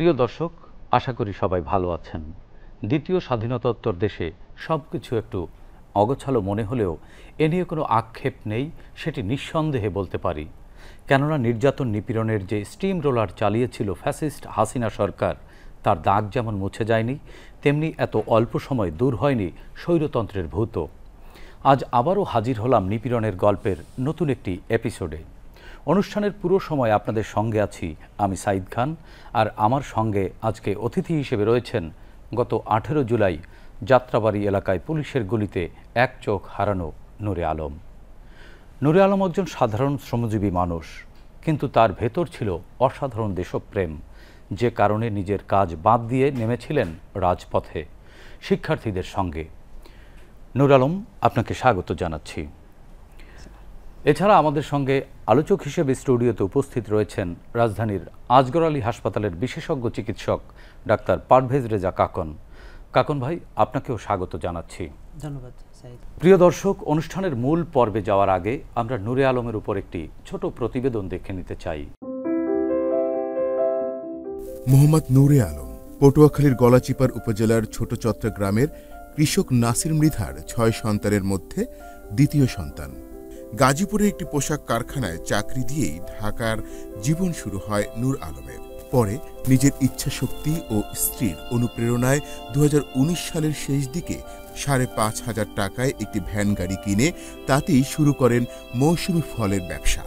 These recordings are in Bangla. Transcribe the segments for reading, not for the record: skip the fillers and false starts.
প্রিয় দর্শক, আশা করি সবাই ভালো আছেন। দ্বিতীয় স্বাধীনতোত্তর দেশে সব কিছু একটু অগোছালো মনে হলেও এ নিয়ে কোনো আক্ষেপ নেই, সেটি নিঃসন্দেহে বলতে পারি। কেননা নির্যাতন নিপীড়নের যে স্টিম রোলার চালিয়েছিল ফ্যাসিস্ট হাসিনা সরকার, তার দাগ যেমন মুছে যায়নি, তেমনি এত অল্প সময় দূর হয়নি স্বৈরতন্ত্রের ভূত। আজ আবারও হাজির হলাম নিপীড়নের গল্পের নতুন একটি এপিসোডে। অনুষ্ঠানের পুরো সময় আপনাদের সঙ্গে আছি আমি সাইদ খান, আর আমার সঙ্গে আজকে অতিথি হিসেবে রয়েছেন গত 18 জুলাই যাত্রাবাড়ি এলাকায় পুলিশের গুলিতে এক চোখ হারানো নূরে আলম। নূরে আলম একজন সাধারণ শ্রমজীবী মানুষ, কিন্তু তার ভেতর ছিল অসাধারণ দেশপ্রেম, যে কারণে নিজের কাজ বাদ দিয়ে নেমেছিলেন রাজপথে শিক্ষার্থীদের সঙ্গে। নূর আলম, আপনাকে স্বাগত জানাচ্ছি। এছাড়া আমাদের সঙ্গে আলোচক হিসেবে স্টুডিওতে উপস্থিত রয়েছেন রাজধানীর আজগর আলী হাসপাতালের বিশেষজ্ঞ চিকিৎসক ডাক্তার পারভেজ রেজা কাকন। কাকন ভাই, আপনাকেও স্বাগত জানাচ্ছি। ধন্যবাদ সাইদ। প্রিয় দর্শক, অনুষ্ঠানের মূল পর্বে যাওয়ার আগে আমরা নূরে আলমের উপর একটি ছোট প্রতিবেদন দেখে নিতে চাই। মোহাম্মদ নূরে আলম পটুয়াখালীর গলাচিপার উপজেলার ছোট চত্রা গ্রামের কৃষক নাসির মৃধার 6 সন্তানের মধ্যে দ্বিতীয় সন্তান। গাজীপুরে একটি পোশাক কারখানায় চাকরি দিয়েই ঢাকার জীবন শুরু হয় নূর আলমের। পরে নিজের ইচ্ছাশক্তি ও স্ত্রীর অনুপ্রেরণায় 2019 সালের শেষ দিকে 5,500 টাকায় একটি ভ্যান গাড়ি কিনে তাতেই শুরু করেন মৌসুমি ফলের ব্যবসা।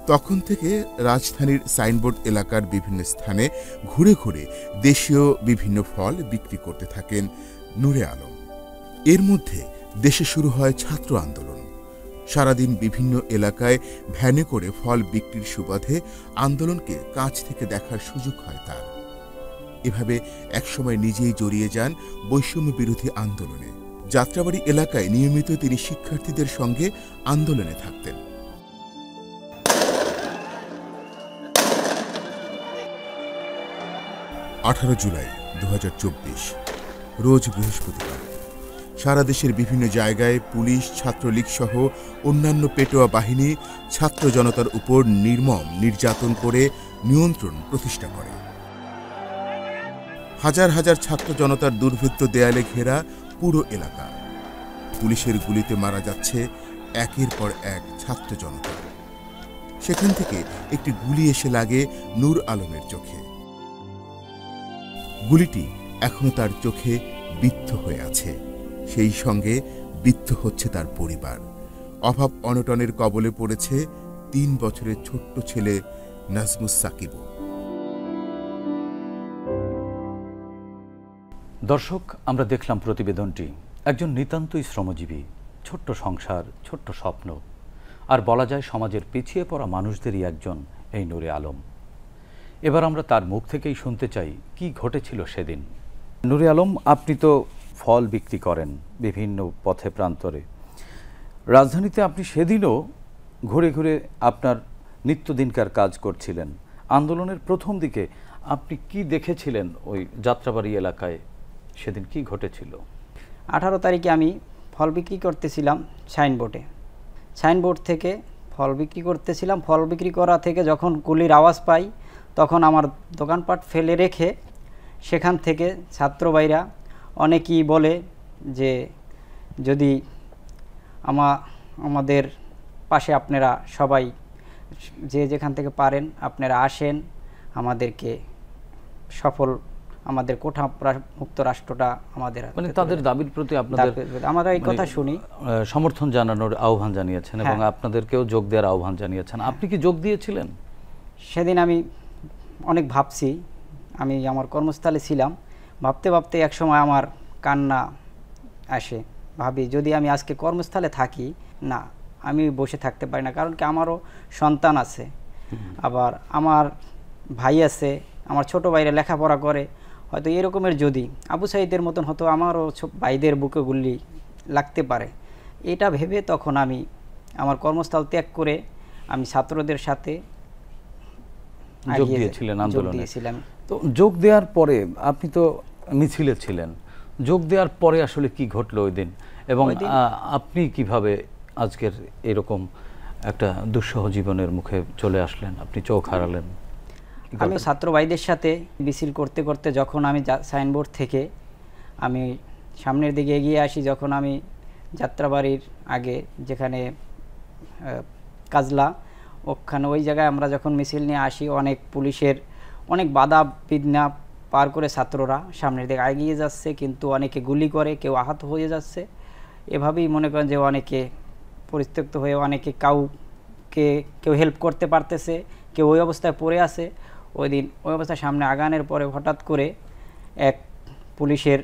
তখন থেকে রাজধানীর সাইনবোর্ড এলাকার বিভিন্ন স্থানে ঘুরে ঘুরে দেশীয় বিভিন্ন ফল বিক্রি করতে থাকেন নূরে আলম। এর মধ্যে দেশে শুরু হয় ছাত্র আন্দোলন। সারাদিন বিভিন্ন এলাকায় ভ্যানে করে ফল বিক্রির সুবাদে আন্দোলনকে কাছ থেকে দেখার সুযোগ হয় তার। এভাবে একসময় নিজেই জড়িয়ে যান বৈষম্য বিরোধী আন্দোলনে। যাত্রাবাড়ি এলাকায় নিয়মিত তিনি শিক্ষার্থীদের সঙ্গে আন্দোলনে থাকতেন। 18 জুলাই 2024 রোজ বৃহস্পতিবার। সারা দেশের বিভিন্ন জায়গায় পুলিশ, ছাত্রলীগ সহ অন্যান্য পেটোয়া বাহিনী ছাত্র জনতার উপর নির্মম নির্যাতন করে নিয়ন্ত্রণ প্রতিষ্ঠা করে। হাজার হাজার ছাত্র জনতার দুর্ভেদ্য দেয়ালে ঘেরা পুরো এলাকা। পুলিশের গুলিতে মারা যাচ্ছে একের পর এক ছাত্র জনতা। সেখান থেকে একটি গুলি এসে লাগে নূর আলমের চোখে। গুলিটি এখনো তার চোখে বিদ্ধ হয়ে আছে। সেই সঙ্গে বিদ্ধ হচ্ছে তার পরিবার। অভাব অনটনের কবলে পড়েছে 3 বছরের ছোট্ট ছেলে নাজমুস সাকিব। দর্শক, আমরা দেখলাম প্রতিবেদনটি। একজন নিতান্তই শ্রমজীবী, ছোট্ট সংসার, ছোট্ট স্বপ্ন, আর বলা যায় সমাজের পিছিয়ে পড়া মানুষদেরই একজন এই নূরে আলম। এবার আমরা তার মুখ থেকেই শুনতে চাই কি ঘটেছিল সেদিন। নূরে আলম, আপনি তো ফল বিক্রি করেন বিভিন্ন পথে প্রান্তরে। রাজধানীতে আপনি সেদিনও ঘুরে ঘুরে আপনার নিত্যদিনকার কাজ করছিলেন। আন্দোলনের প্রথম দিকে আপনি কি দেখেছিলেন ওই যাত্রাবাড়ি এলাকায়? সেদিন কি ঘটেছিল? 18 তারিখে আমি ফল বিক্রি করতেছিলাম সাইনবোর্ড থেকে ফল বিক্রি করতেছিলাম। ফল বিক্রি করা থেকে যখন গুলির আওয়াজ পাই, তখন আমার দোকানপাট ফেলে রেখে সেখান থেকে ছাত্র ভাইরা অনেকেই বলে যে যদি আমাদের পাশে আপনারা সবাই যে যেখান থেকে পারেন আপনারা আসেন, আমাদেরকে আমাদের কোঠা মুক্ত রাষ্ট্রটা আমাদের, মানে তাদের দাবির প্রতি আপনাদের আমরা এই কথা শুনি, সমর্থন জানানোর আহ্বান জানিয়েছেন এবং আপনাদেরকেও যোগ দেওয়ার আহ্বান জানিয়েছেন। আপনি কি যোগ দিয়েছিলেন? সেদিন আমি অনেক ভাবছি। আমি আমার কর্মস্থলে ছিলাম, ভাবতে ভাবতে একসময় আমার কান্না আসে। ভাবি যদি আমি আজকে কর্মস্থলে থাকি, না আমি বসে থাকতে পারি না, কারণ কি আমারও সন্তান আছে, আবার আমার ভাই আছে, আমার ছোট ভাইরা লেখাপড়া করে। হয়তো এরকমের যদি আবু সাইদের মতন হতো আমারও ভাইদের বুকে গুলি লাগতে পারে, এটা ভেবে তখন আমি আমার কর্মস্থল ত্যাগ করে আমি ছাত্রদের সাথে যোগ দিয়েছিলেন আন্দোলনে। তো যোগ দেওয়ার পরে আপনি তো মিছিলে ছিলেন, যোগ দেওয়ার পরে আসলে কি ঘটলো ওই দিন, এবং আপনি কিভাবে আজকের এরকম একটা দুঃসহ জীবনের মুখে চলে আসলেন? আপনি চোখ হারালেন, আমি ছাত্র ভাইদের সাথে মিছিল করতে করতে যখন আমি সাইনবোর্ড থেকে আমি সামনের দিকে এগিয়ে আসি, যখন আমি যাত্রাবাড়ির আগে যেখানে কাজলা ওখানে ওই জায়গায় আমরা যখন মিছিল নিয়ে আসি, অনেক পুলিশের অনেক বাধা বিঘ্ন পার করে ছাত্ররা সামনের দিকে এগিয়ে যাচ্ছে, কিন্তু অনেকে গুলি করে, কেউ আহত হয়ে যাচ্ছে। এভাবেই মনে করেন যে অনেকে পরিত্যক্ত হয়ে অনেকে কেউ হেল্প করতে পারতেছে, কেউ ওই অবস্থায় পড়ে আছে। ওই দিন ওই অবস্থায় সামনে আগানোর পরে হঠাৎ করে এক পুলিশের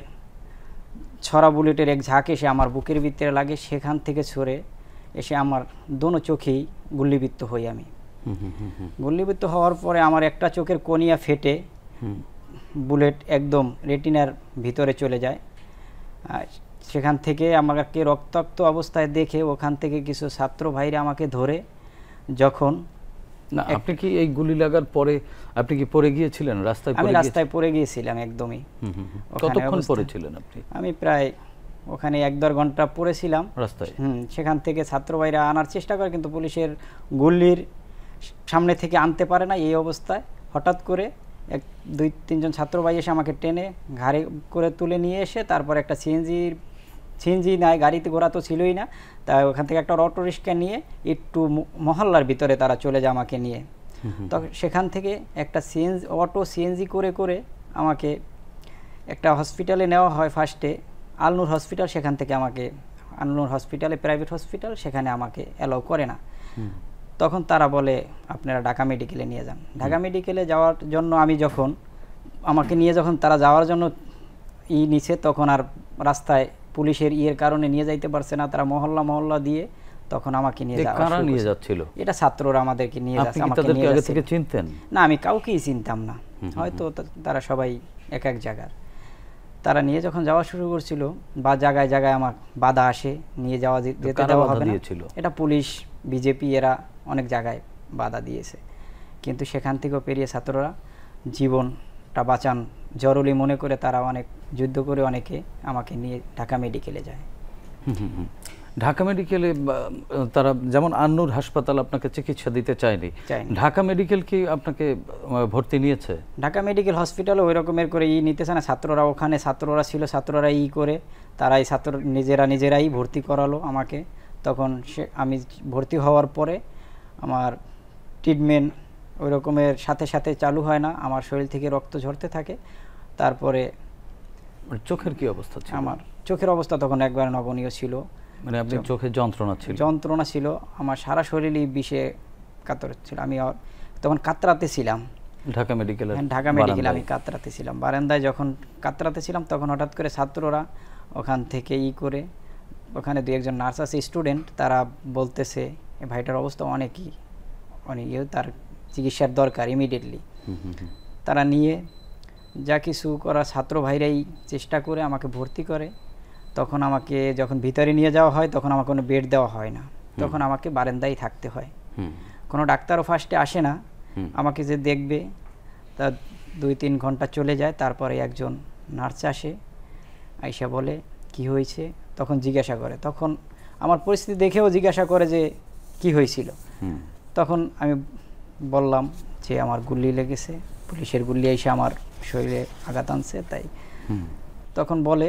ছড়া বুলেটের এক ঝাঁক এসে আমার বুকের ভিতরে লাগে, সেখান থেকে ছড়ে এসে আমার দোনো চোখেই গুল্লিবিদ্ধ হই আমি। গুল্লিবিদ্ধ হওয়ার পরে আমার একটা চোখের কনিয়া ফেটে বুলেট একদম রেটিনার ভিতরে চলে যায়। সেখান থেকে আমাকে রক্তাক্ত অবস্থায় দেখে ওখান থেকে কিছু ছাত্র ভাইরা আমাকে ধরে, যখন না আপনি কি এই গুলি লাগার পরে আপনি কি পড়ে গিয়েছিলেন রাস্তায়? আমি রাস্তায় পড়ে গিয়েছিলাম একদমই। কতক্ষণ পড়েছিলেন আপনি? আমি প্রায় ওখানে 1-1.5 ঘন্টা পড়েছিলাম রাস্তায়। সেখান থেকে ছাত্র ভাইরা আনার চেষ্টা করে, কিন্তু পুলিশের গুলির সামনে থেকে আনতে পারে না। এই অবস্থায় হঠাৎ করে 2-3 জন ছাত্র ভাই এসে আমাকে টেনে ঘাড়ে করে তুলে নিয়ে এসে তারপর একটা সিএনজি নাই, গাড়িতে ঘোড়া তো ছিলই না, তাই ওখান থেকে একটা অটো রিক্সা নিয়ে একটু মহল্লার ভিতরে তারা চলে যায় আমাকে নিয়ে। তো সেখান থেকে একটা সিএনজি করে করে আমাকে একটা হসপিটালে নেওয়া হয়, ফার্স্টে আলনুর হসপিটাল। সেখান থেকে আমাকে আলনুর হসপিটালে, প্রাইভেট হসপিটাল, সেখানে আমাকে অ্যালাউ করে না। তখন তারা বলে আপনারা ঢাকা মেডিকেলে নিয়ে যান। ঢাকা মেডিকেলে যাওয়ার জন্য আমাকে নিয়ে যখন তারা যাওয়ার জন্য নিছে, তখন আর রাস্তায় পুলিশের কারণে নিয়ে যাইতে পারছে না। তারা মহল্লা দিয়ে তখন আমাকে নিয়ে যাচ্ছিল। এটা ছাত্ররা আমাদেরকে নিয়ে যাচ্ছে। তাদেরকে আগে থেকে চিনতেন? না, আমি কাউকেই চিনতাম না, হয়তো তারা সবাই এক এক জায়গার। তারা নিয়ে যখন যাওয়া শুরু করছিল বা জায়গায় জায়গায় আমার বাধা আসে, নিয়ে যেতে দেওয়া হবে না। এটা পুলিশ, বিজেপি, এরা অনেক জায়গায় বাধা দিয়েছে, কিন্তু সেখান থেকেও পেরিয়ে ছাত্ররা জীবনটা বাঁচান জরুরি মনে করে তারা অনেক যুদ্ধ করে অনেকে আমাকে নিয়ে ঢাকা মেডিকেলে যায়। ঢাকা মেডিকেলে তারা যেমন আন্নুর হাসপাতাল আপনাকে চিকিৎসা দিতে চায়নি, ঢাকা মেডিকেল কি আপনাকে ভর্তি নিয়েছে? ঢাকা মেডিকেল হসপিটালে ওই রকমের করে নিতেছে না। ছাত্ররা ওখানে ছাত্ররা ছিল, ছাত্ররা করে তারাই নিজেরাই ভর্তি করালো আমাকে। তখন আমি ভর্তি হওয়ার পরে আমার ট্রিটমেন্ট ওই রকমের সাথে সাথে চালু হয় না, আমার শরীর থেকে রক্ত ঝরতে থাকে। তারপরে চোখের কি অবস্থা ছিল? আমার চোখের অবস্থা তখন একবার নগণীয় ছিল। মানে আপনি চোখে যন্ত্রণা ছিল, আমার সারা শরীরই বিষে কাতর ছিল। আমি তখন কাতরাতে ছিলাম ঢাকা মেডিকেলে। আমি কাতরাতে ছিলাম, বারান্দায় যখন কাতরাতে ছিলাম, তখন হঠাৎ করে ছাত্ররা ওখান থেকে করে ওখানে 2-1 নার্স আছে, স্টুডেন্ট, তারা বলতেছে ভাইটার অবস্থা অনেক তার চিকিৎসার দরকার ইমিডিয়েটলি। তারা নিয়ে যা কিছু করা ছাত্র ভাইরাই চেষ্টা করে আমাকে ভর্তি করে। তখন আমাকে যখন ভিতরে নিয়ে যাওয়া হয়, তখন আমাকে কোনো বেড দেওয়া হয় না, তখন আমাকে বারান্দায় থাকতে হয়। কোনো ডাক্তারও ফার্স্টে আসে না, আমাকে যে দেখবে তা 2-3 ঘন্টা চলে যায়। তারপরে একজন নার্স আসে, আইসা বলে কি হয়েছে, তখন জিজ্ঞাসা করে। তখন আমার পরিস্থিতি দেখেও জিজ্ঞাসা করে যে কি হয়েছিল। তখন আমি বললাম যে আমার গুলি লেগেছে, পুলিশের গুলি এসে আমার শরীরে আঘাত আনছে তাই। তখন বলে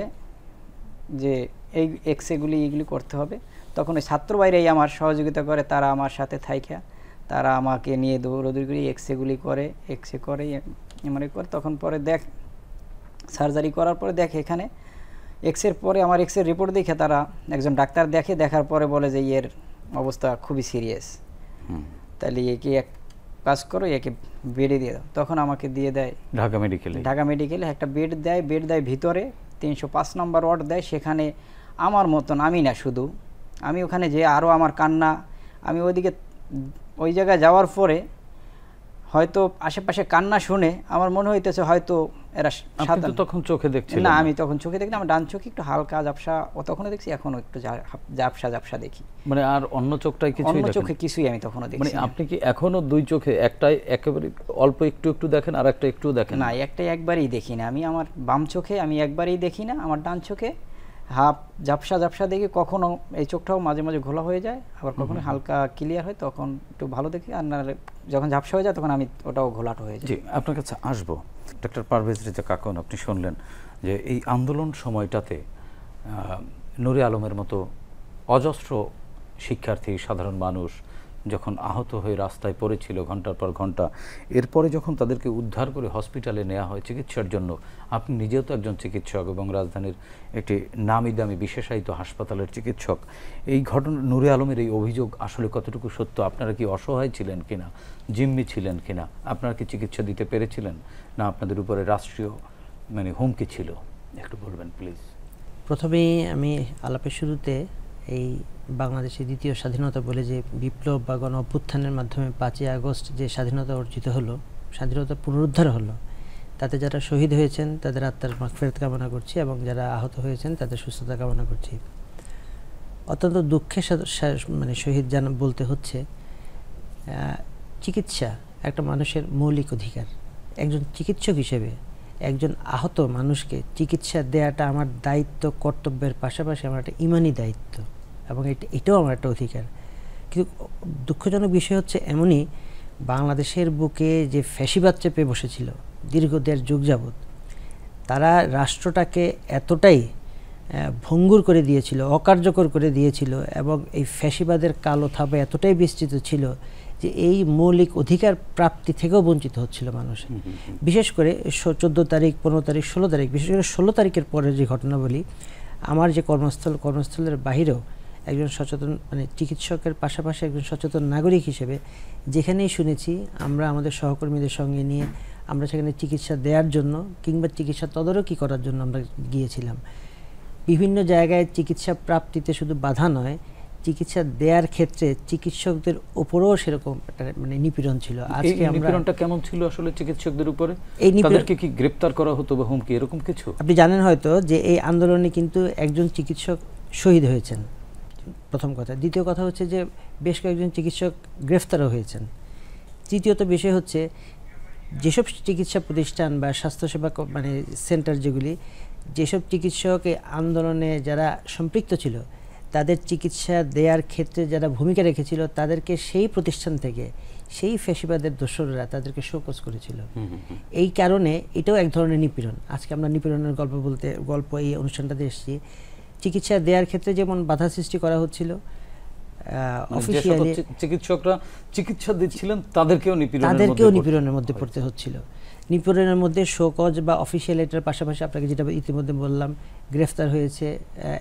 যে এই এক্সরেগুলি এইগুলি করতে হবে। তখন ওই ছাত্র বাইরেই আমার সহযোগিতা করে, তারা আমার সাথে থাইকা তারা আমাকে নিয়ে দৌড়দৌড়ি করে এক্সরে করে এমআরআই করে। তখন পরে সার্জারি করার পরে দেখে এখানে এক্সের পরে আমার এক্সের রিপোর্ট দেখে তারা একজন ডাক্তার দেখার পরে বলে যে এর অবস্থা খুবই সিরিয়াস, তাহলে একে এক কাজ করো, একে বেডে দিয়ে দাও। তখন আমাকে দিয়ে দেয় ঢাকা মেডিকেলে একটা বেড দেয় ভিতরে 305 নম্বর ওয়ার্ড দেয়। সেখানে আমার মতন আমি না, শুধু আমি ওখানে যে আরও আমার কান্না, আমি ওই জায়গায় যাওয়ার পরে হয়তো আশেপাশে কান্না শুনে আমার মনে হইতেছে হয়তো এরা তখন চোখে দেখছি না, আমি তখন চোখে দেখি না, আমার ডান চোখে একটু হালকা ঝাপসা, তখনও দেখছি, এখনো একটু ঝাপসা দেখি। মানে আর অন্য চোখে কিছুই আমি তখনও দেখি। মানে আপনি কি এখনো 2 চোখে একটাই একেবারে অল্প একটু দেখেন আর একটু দেখেন? না, একটাই একবারই দেখি না আমি। আমার বাম চোখে আমি একবারই দেখি না, আমার ডান চোখে হাফ ঝাপসা ঝাপসা দেখি, কখনো এই চোখটাও মাঝে মাঝে ঘোলা হয়ে যায়, আবার কখনো হালকা ক্লিয়ার হয়, তখন একটু ভালো দেখি। আর না যখন ঝাপসা হয়ে যায় তখন আমি ওটাও ঘোলাট হয়ে যায়। জি, আপনার কাছে আসবো। ডক্টর পারভেজ রেজা কাকন, আপনি শুনলেন যে এই আন্দোলন সময়টাতে নুরে আলমের মতো অজস্র শিক্ষার্থী, সাধারণ মানুষ যখন আহত হয়ে রাস্তায় পড়েছিল ঘন্টার পর ঘন্টা, এরপরে যখন তাদেরকে উদ্ধার করে হসপিটালে নেওয়া হয় চিকিৎসার জন্য, আপনি নিজেও তো একজন চিকিৎসক এবং রাজধানীর একটি নামি দামি বিশেষায়িত হাসপাতালের চিকিৎসক, এই ঘটনা, নুরে আলমের এই অভিযোগ আসলে কতটুকু সত্য? আপনারা কি অসহায় ছিলেন কিনা, জিম্মি ছিলেন কিনা, আপনারা কি চিকিৎসা দিতে পেরেছিলেন, না আপনাদের উপরে রাষ্ট্রীয় মানে হুমকি ছিল? একটু বলবেন প্লিজ। প্রথমেই আমি আলাপের শুরুতে এই বাংলাদেশের দ্বিতীয় স্বাধীনতা বলে যে বিপ্লব বা গণ অভ্যুত্থানের মাধ্যমে 5ই আগস্ট যে স্বাধীনতা অর্জিত হলো, স্বাধীনতা পুনরুদ্ধার হলো, তাতে যারা শহীদ হয়েছেন তাদের আত্মার মাগফিরাত কামনা করছি এবং যারা আহত হয়েছেন তাদের সুস্থতা কামনা করছি। অত্যন্ত দুঃখের মানে শহীদ বলতে হচ্ছে, চিকিৎসা একটা মানুষের মৌলিক অধিকার। একজন চিকিৎসক হিসেবে একজন আহত মানুষকে চিকিৎসা দেওয়াটা আমার দায়িত্ব, কর্তব্যের পাশাপাশি আমার একটা ইমানি দায়িত্ব এবং এটাও আমার একটা অধিকার। কিন্তু দুঃখজনক বিষয় হচ্ছে এমনই, বাংলাদেশের বুকে যে ফ্যাসিবাদ চেপে বসেছিল দীর্ঘ 1.5 যুগ যাবৎ, তারা রাষ্ট্রটাকে এতটাই ভঙ্গুর করে দিয়েছিল, অকার্যকর করে দিয়েছিল এবং এই ফ্যাসিবাদের কালো থাবা এতটাই বিস্তৃত ছিল যে এই মৌলিক অধিকার প্রাপ্তি থেকেও বঞ্চিত হচ্ছিল মানুষ। বিশেষ করে 14 তারিখ, 15 তারিখ, 16 তারিখ, বিশেষ করে 16 তারিখের পরে যে ঘটনা বলি, আমার যে কর্মস্থলের বাহিরেও একজন সচেতন মানে চিকিৎসকের পাশাপাশি একজন সচেতন নাগরিক হিসেবে যেখানেই শুনেছি, আমরা আমাদের সহকর্মীদের সঙ্গে নিয়ে আমরা সেখানে চিকিৎসা দেওয়ার জন্য কিংবা চিকিৎসা তদারকি করার জন্য আমরা গিয়েছিলাম। বিভিন্ন জায়গায় চিকিৎসা প্রাপ্তিতে শুধু বাধা নয়, চিকিৎসা দেওয়ার ক্ষেত্রে চিকিৎসকদের উপরেও সেরকম মানে নিপীড়ন ছিল। আজকে আমরা নিপীড়নটা কেমন ছিল আসলে চিকিৎসকদের উপরে? তাদেরকে কি গ্রেফতার করা হতো বা হুমকি এরকম কিছু? আপনি জানেন হয়তো যে এই আন্দোলনে কিন্তু একজন চিকিৎসক শহীদ হয়েছেন, প্রথম কথা। দ্বিতীয় কথা হচ্ছে যে বেশ কয়েকজন চিকিৎসক গ্রেফতারও হয়েছেন। তৃতীয়ত বিষয় হচ্ছে যেসব চিকিৎসা প্রতিষ্ঠান বা স্বাস্থ্যসেবা মানে সেন্টার যেগুলি, যেসব চিকিৎসক এই আন্দোলনে যারা সম্পৃক্ত ছিল, তাদের চিকিৎসা দেওয়ার ক্ষেত্রে যারা ভূমিকা রেখেছিল, তাদেরকে সেই প্রতিষ্ঠান থেকে সেই ফ্যাসিবাদের দোসররা তাদেরকে শোকজ করেছিল। এই কারণে এটাও এক ধরনের নিপীড়ন। আজকে আমরা নিপীড়নের গল্প এই অনুষ্ঠানটাতে এসেছি। চিকিৎসা দেওয়ার ক্ষেত্রে যেমন বাধা সৃষ্টি করা হচ্ছিল, অফিশিয়ালি চিকিৎসকরা চিকিৎসা দিচ্ছিলেন তাদেরকেও নিপীড়নের মধ্যে পড়তে হচ্ছিল। নিপীড়নের মধ্যে শোকজ বা অফিসিয়াল এটার পাশাপাশি আপনাকে যেটা ইতিমধ্যে বললাম, গ্রেফতার হয়েছে,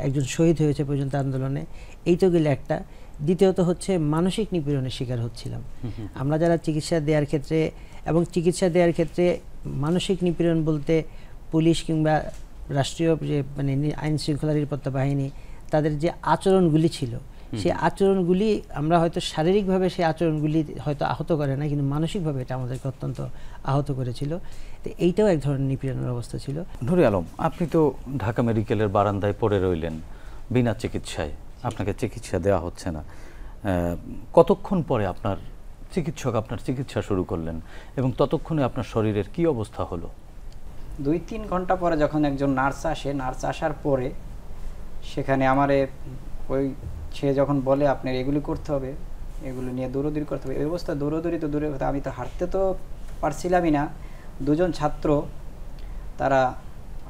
একজন শহীদ হয়েছে পর্যন্ত আন্দোলনে, এই তো গেলে একটা। দ্বিতীয়ত হচ্ছে মানসিক নিপীড়নের শিকার হচ্ছিলাম আমরা যারা চিকিৎসা দেওয়ার ক্ষেত্রে। এবং চিকিৎসা দেওয়ার ক্ষেত্রে মানসিক নিপীড়ন বলতে পুলিশ কিংবা রাষ্ট্রীয় যে মানে আইন শৃঙ্খলা নিরাপত্তা বাহিনী, তাদের যে আচরণগুলি ছিল, সেই আচরণগুলি আমরা হয়তো শারীরিকভাবে সেই আচরণগুলি হয়তো আহত করে না, কিন্তু মানসিকভাবে এটা আমাদেরকে অত্যন্ত আহত করেছিল। তো এইটাও এক ধরনের নিপীড়নের অবস্থা ছিল। নুরে আলম, আপনি তো ঢাকা মেডিকেলের বারান্দায় পড়ে রইলেন বিনা চিকিৎসায়, আপনাকে চিকিৎসা দেওয়া হচ্ছে না। কতক্ষণ পরে আপনার চিকিৎসা শুরু করলেন এবং ততক্ষণে আপনার শরীরের কি অবস্থা হলো? 2-3 ঘন্টা পরে যখন একজন নার্স আসে, নার্স আসার পরে সেখানে আমারে ওই সে যখন বলে আপনার এগুলি করতে হবে, এগুলো নিয়ে দৌড়দৌড়ি করতে হবে, এই অবস্থা দৌড়দৌড়ি তো দূরের কথা, আমি তো হাঁটতে তো পারছিলামই না। 2 জন ছাত্র তারা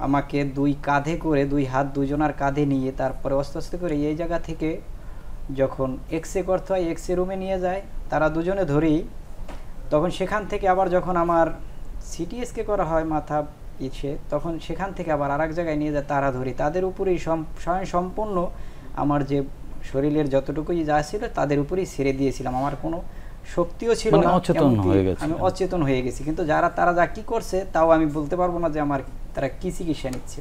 আমাকে 2 কাঁধে করে, 2 হাত দুজনার কাঁধে নিয়ে তারপরে আস্তে আস্তে করে এই জায়গা থেকে যখন এক্সরে করতে হয় এক্সরে রুমে নিয়ে যায়, তারা দুজনে ধরেই। তখন সেখান থেকে আবার যখন আমার সিটিএসকে করা হয় মাথা পিছে, তখন সেখান থেকে আবার আরেক জায়গায় নিয়ে যায় তারা ধরি। তাদের উপরেই সম্পূর্ণ আমার যে শরীরের যতটুকুই যা ছিল তাদের উপরেই ছেড়ে দিয়েছিলাম। আমার কোনো শক্তিও ছিল না, আমি অচেতন হয়ে গেছি। কিন্তু তারা যা কি করছে তাও আমি বলতে পারবো না যে আমার তারা কি চিকিৎসা নিচ্ছে।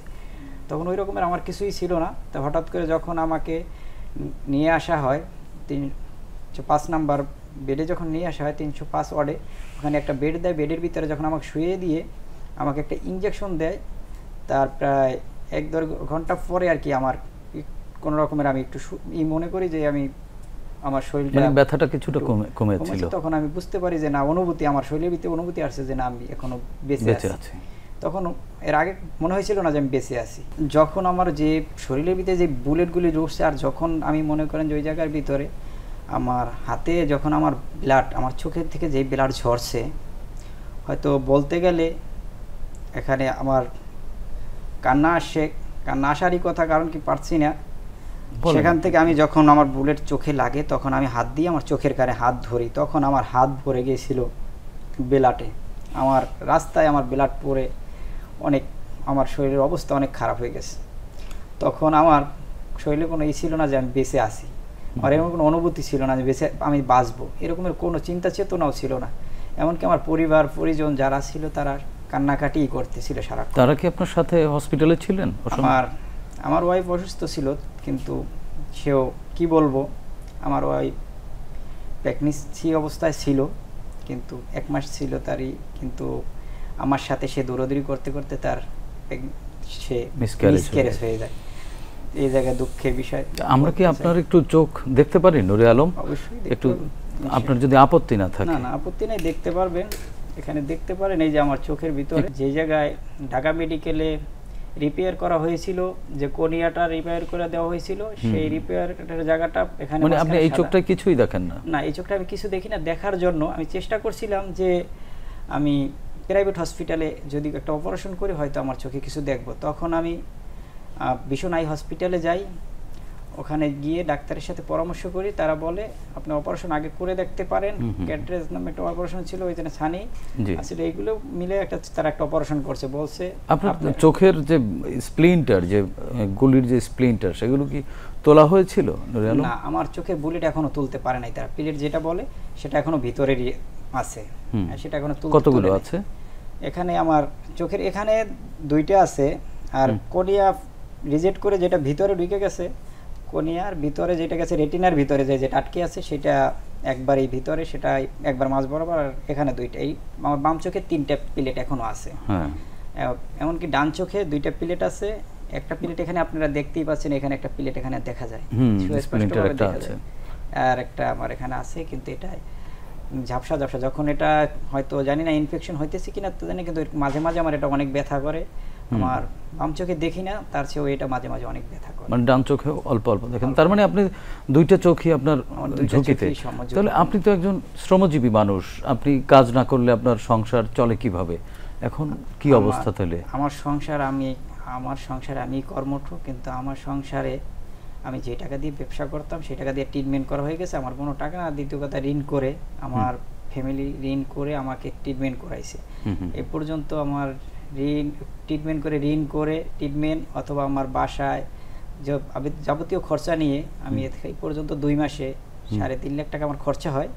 তখন ওই রকমের আমার কিছুই ছিল না। তো হঠাৎ করে যখন আমাকে নিয়ে আসা হয় 305 নাম্বার বেডে, যখন নিয়ে আসা হয় 305 ওয়ার্ডে, ওখানে একটা বেড দেয়। বেডের ভিতরে যখন আমাকে শুয়ে দিয়ে আমাকে একটা ইঞ্জেকশন দেয়, তার প্রায় 1-1.5 ঘন্টা পরে আর কি আমার কোনো রকমের আমি একটু মনে করি যে আমার শরীরটা ব্যথাটা কিছুটা কমেছিল। তখন আমি বুঝতে পারি যে না, অনুভূতি আমার শরীরের ভিতরে অনুভূতি আসছে যে না, আমি এখনো বেঁচে আছি। তখন এর আগে মনে হয়েছিল না যে আমি বেঁচে আছি। যখন আমার যে শরীরের ভিতরে যে বুলেটগুলি ঢুকছে, আর যখন আমি মনে করেন যে ওই জায়গার ভিতরে আমার হাতে যখন আমার ব্লাড, আমার চোখের থেকে যে ব্লাড ঝরছে, হয়তো বলতে গেলে এখানে আমার কান্না আসে, কান্না আসারই কথা, কারণ কি পারছি না। সেখান থেকে আমি যখন আমার বুলেট চোখে লাগে, তখন আমি হাত দিয়ে আমার চোখের কানে হাত ধরি, তখন আমার হাত ভরে গিয়েছিল ব্লাডে। আমার রাস্তায় আমার ব্লাড পড়ে অনেক, আমার শরীরের অবস্থা অনেক খারাপ হয়ে গেছে। তখন আমার শরীরে কোনো ছিল না যে আমি বেঁচে আছি, আমার এরকম কোনো অনুভূতি ছিল না যে বেঁচে আমি বাঁচবো, এরকমের কোনো চিন্তা চেতনাও ছিল না। এমনকি আমার পরিবার পরিজন যারা ছিল তারা কান্নাকাটিই করতেছিল সারা। তারা কি আপনার সাথে হসপিটালে ছিলেন? আমার ওয়াইফ অসুস্থ ছিল, কিন্তু সেও কি বলবো, আমার ওয়াইফ প্রেগনেন্সি অবস্থায় ছিল, কিন্তু 1 মাস ছিল তারই, কিন্তু আমার সাথে সে দৌড়াদৌড়ি করতে করতে তার সে মিসক্যারেজ হয়ে যায়। এই জায়গায় দুঃখের বিষয়। আমরা কি আপনার একটু চোখ দেখতে পারি নুরে আলম? অবশ্যই একটু, আপনার যদি আপত্তি না থাকে। না, আপত্তি নেই, দেখতে পারবেন, এখানে দেখতে পারেন। এই যে আমার চোখের ভিতরে যে জায়গায় ঢাকা মেডিকেলে রিপেয়ার করা হয়েছিল, যে কোনিয়াটা রিপেয়ার করে দেওয়া হয়েছিল, সেই রিপেয়ারের জায়গাটা এখানে। মানে আপনি এই চোখটা কিছুই দেখেন না? না, এই চোখটা আমি কিছু দেখি না। দেখার জন্য আমি চেষ্টা করছিলাম যে আমি প্রাইভেট হসপিটালে যদি একটা অপারেশন করি হয়তো আমার চোখে কিছু দেখবো। তখন আমি ভীষণ আই হসপিটালে যাই, ওখানে গিয়ে ডাক্তারের সাথে পরামর্শ করি। তারা বলে আপনি অপারেশন আগে করে দেখতে পারেন। ক্যাটরেজ নামে একটা অপারেশন ছিল, ওইখানে ছানি আসলে এইগুলো মিলে তারা একটা অপারেশন করছে। বলছে আপনার চোখের যে স্প্লিন্টার, যে গুলির যে স্প্লিন্টার, সেগুলো কি তোলা হয়েছিল? না, আমার চোখের বুলেট এখনো তুলতে পারে নাই তারা। প্লেট যেটা বলে সেটা এখনো ভিতরেরই আছে, সেটা এখনো তুলতে। কতগুলো আছে এখানে? আমার চোখের এখানে 2টা আছে, আর কোনিয়া রিজেক্ট করে যেটা ভিতরে ঢুকে গেছে, কোনিয়ার ভিতরে যেটা গেছে রেটিনার ভিতরে যেটা আটকে আছে, সেটা একবার এই ভিতরে, সেটা একবার মাঝ বরাবর, আর এখানে 2টা। এই আমার বাম চোখে 3টা প্লেট এখনো আছে। এমনকি ডান চোখে 2টা প্লেট আছে। একটা প্লেট এখানে আপনারা দেখতেই পাচ্ছেন, এখানে একটা প্লেট এখানে দেখা যায়, স্পষ্টভাবে দেখা যায়। আর একটা আমার এখানে আছে, কিন্তু এটা ঝাপসা ঝাপসা। যখন এটা হয়তো জানি না ইনফেকশন হইতেছে কিনা তো জানি, কিন্তু মাঝে মাঝে আমার এটা অনেক ব্যথা করে। আমার বাম চোখে দেখি না, তার চেয়েও এটা মাঝে মাঝে অনেক ব্যথা করে। মানে ডান চোখে অল্প অল্প দেখেন। তার মানে আপনি 2টা চোখই আপনার ঝুঁকিতে। তাহলে আপনি তো একজন শ্রমজীবী মানুষ, আপনি কাজ না করলে আপনার সংসার চলে কিভাবে? এখন কি অবস্থা তাহলে? আমার সংসারে আমি কর্মঠ, কিন্তু আমার সংসারে আমি যে টাকা দিয়ে ব্যবসা করতাম সেই টাকা দিয়ে ট্রিটমেন্ট করা হয়ে গেছে। আমার কোনো টাকা না, দ্বিতীয় কথা ঋণ করে, আমার ফ্যামিলি ঋণ করে আমাকে ট্রিটমেন্ট করাইছে। এ পর্যন্ত আমার ট্রিটমেন্ট অথবা আমার বাসায় যাবতীয় খরচা নিয়ে আমি এই পর্যন্ত 2 মাসে 3.5 লাখ টাকা আমার খরচা হয়।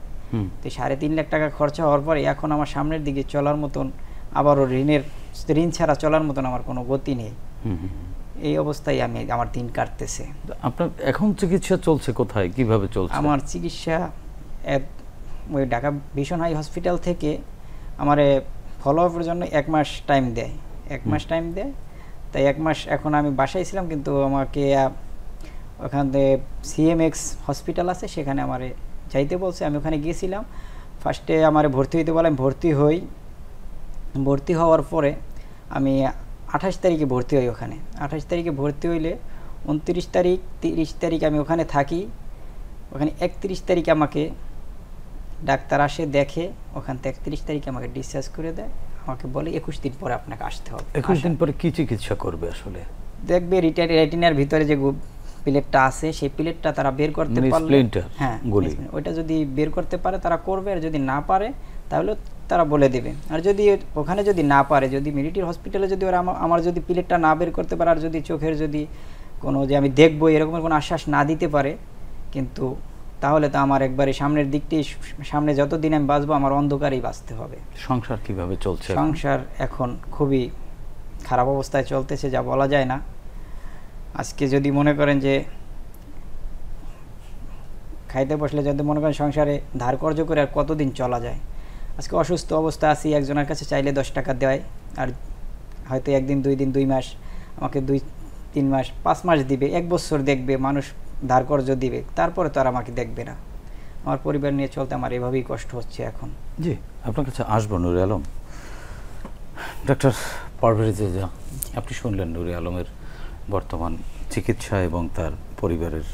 তো 3.5 লাখ টাকা খরচা হওয়ার পরে এখন আমার সামনের দিকে চলার মতন, আবারও ঋণ ছাড়া চলার মতন আমার কোনো গতি নেই। এই অবস্থায় আমার দিন কাটতেছে। আপনার এখন চিকিৎসা চলছে কোথায়, কিভাবে চলছে? আমার চিকিৎসা ওই ঢাকা ভিশন হাই হসপিটাল থেকে আমারে ফলো আপের জন্য 1 মাস টাইম দেয়। 1 মাস টাইম দেয়, তাই 1 মাস এখন আমি বাসায় ছিলাম, কিন্তু আমাকে ওখান থেকে CMX হসপিটাল আছে, সেখানে আমারে যাইতে বলছে। আমি ওখানে গিয়েছিলাম। ফার্স্টে আমারে ভর্তি হইতে বলে, আমি ভর্তি হওয়ার পরে আমি 28 তারিখে ভর্তি হই ওখানে। 28 তারিখে ভর্তি হইলে 29 তারিখ 30 তারিখ আমি ওখানে থাকি। ওখানে 31 তারিখে আমাকে ডাক্তার আসে, দেখে, ওখান থেকে 31 তারিখে আমাকে ডিসচার্জ করে দেয়। আমাকে বলে 21 দিন পরে আপনাকে আসতে হবে। 21 দিন পরে কি চিকিৎসা করবে? আসলে দেখবে রেটিনার ভিতরে যে প্লেটটা আছে, সেই প্লেটটা তারা বের করতে পারলে, হ্যাঁ, ওইটা যদি বের করতে পারে তারা করবে, আর যদি না পারে তাহলে তারা বলে দেবে। আর যদি ওখানে যদি না পারে, যদি মিলিটারি হসপিটালে যদি ওরা আমার যদি প্লেটটা না বের করতে পারে, আর যদি চোখের যদি কোনো যে আমি দেখবো এরকমের কোনো আশ্বাস না দিতে পারে, কিন্তু তাহলে তো আমার একবারে সামনের দিকটি, সামনে যতদিন আমি বাঁচবো আমার অন্ধকারেই বাঁচতে হবে। সংসার কিভাবে চলছে? সংসার এখন খুবই খারাপ অবস্থায় চলতেছে, যা বলা যায় না। আজকে যদি মনে করেন যে খাইতে বসলে যদি মনে করেন সংসারে ধার কর্জ করে আর কতদিন চলা যায়। আজকে অসুস্থ অবস্থা আছি, একজনের কাছে চাইলে 10 টাকা দেয়, আর হয়তো 1 দিন 2 দিন 2 মাস আমাকে 2-3 মাস 5 মাস দিবে, 1 বছর দেখবে মানুষ, ধার কর্জ দিবে, তারপরে তো আর আমাকে দেখবে না। আমার পরিবার নিয়ে চলতে আমার এভাবেই কষ্ট হচ্ছে এখন। জি, আপনার কাছে আসবো নুরে আলম। ডাক্তার পারভেজ রেজা, আপনি শুনলেন নুরে আলমের বর্তমান চিকিৎসা এবং তার পরিবারের